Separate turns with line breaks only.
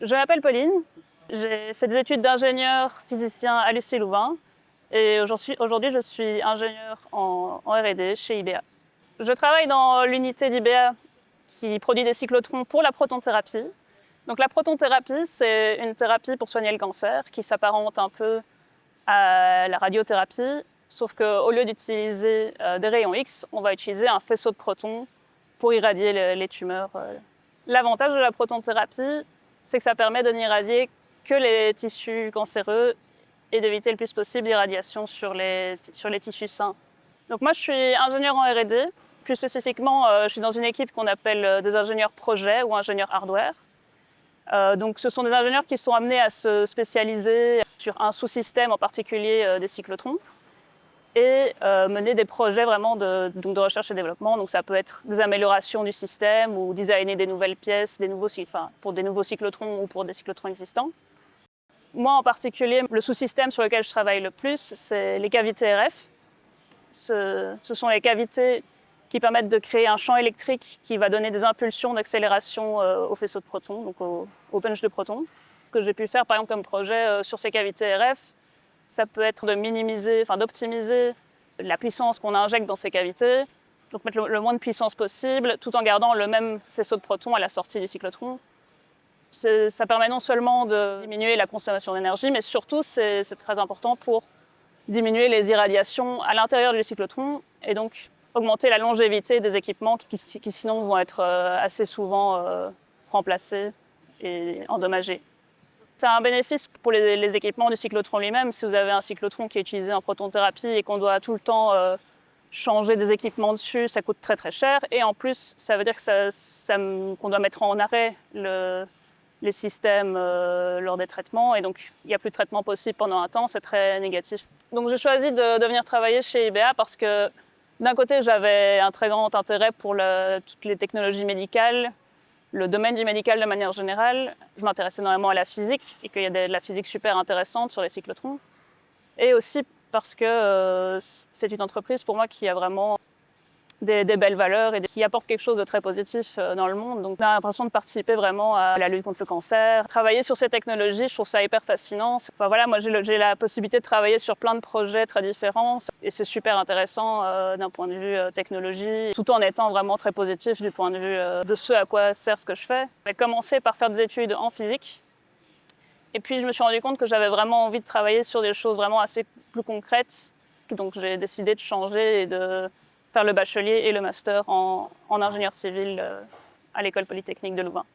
Je m'appelle Pauline, j'ai fait des études d'ingénieur physicien à l'UC Louvain et aujourd'hui je suis ingénieur en R&D chez IBA. Je travaille dans l'unité d'IBA qui produit des cyclotrons pour la protonthérapie. Donc la protonthérapie, c'est une thérapie pour soigner le cancer qui s'apparente un peu à la radiothérapie, sauf qu'au lieu d'utiliser des rayons X, on va utiliser un faisceau de protons pour irradier les tumeurs. L'avantage de la protonthérapie, c'est que ça permet de n'irradier que les tissus cancéreux et d'éviter le plus possible l'irradiation sur les tissus sains. Donc moi, je suis ingénieur en R&D. Plus spécifiquement, je suis dans une équipe qu'on appelle des ingénieurs projet ou ingénieurs hardware. Donc ce sont des ingénieurs qui sont amenés à se spécialiser sur un sous-système en particulier des cyclotrons et mener des projets vraiment de recherche et développement. Donc ça peut être des améliorations du système ou designer des nouvelles pièces, pour des nouveaux cyclotrons ou pour des cyclotrons existants. Moi en particulier, le sous-système sur lequel je travaille le plus, c'est les cavités RF. Ce sont les cavités qui permettent de créer un champ électrique qui va donner des impulsions d'accélération au faisceau de protons, donc au bunch de protons. Ce que j'ai pu faire par exemple comme projet sur ces cavités RF, ça peut être d'optimiser la puissance qu'on injecte dans ces cavités, donc mettre le moins de puissance possible, tout en gardant le même faisceau de protons à la sortie du cyclotron. Ça permet non seulement de diminuer la consommation d'énergie, mais surtout c'est très important pour diminuer les irradiations à l'intérieur du cyclotron et donc augmenter la longévité des équipements qui sinon vont être assez souvent remplacés et endommagés. C'est un bénéfice pour les équipements du cyclotron lui-même. Si vous avez un cyclotron qui est utilisé en protonthérapie et qu'on doit tout le temps changer des équipements dessus, ça coûte très très cher. Et en plus, ça veut dire qu'on doit mettre en arrêt les systèmes lors des traitements. Et donc, il n'y a plus de traitement possible pendant un temps, c'est très négatif. Donc j'ai choisi de venir travailler chez IBA parce que d'un côté, j'avais un très grand intérêt pour toutes les technologies médicales, le domaine du médical de manière générale. Je m'intéresse énormément à la physique et qu'il y a de la physique super intéressante sur les cyclotrons. Et aussi parce que c'est une entreprise pour moi qui a vraiment des belles valeurs et qui apporte quelque chose de très positif dans le monde. Donc on a l'impression de participer vraiment à la lutte contre le cancer. Travailler sur ces technologies, je trouve ça hyper fascinant. Enfin voilà, moi j'ai la possibilité de travailler sur plein de projets très différents et c'est super intéressant d'un point de vue technologie, tout en étant vraiment très positif du point de vue de ce à quoi sert ce que je fais. J'ai commencé par faire des études en physique et puis je me suis rendu compte que j'avais vraiment envie de travailler sur des choses vraiment assez plus concrètes. Donc j'ai décidé de changer et de faire le bachelier et le master en ingénieur civil à l'École polytechnique de Louvain.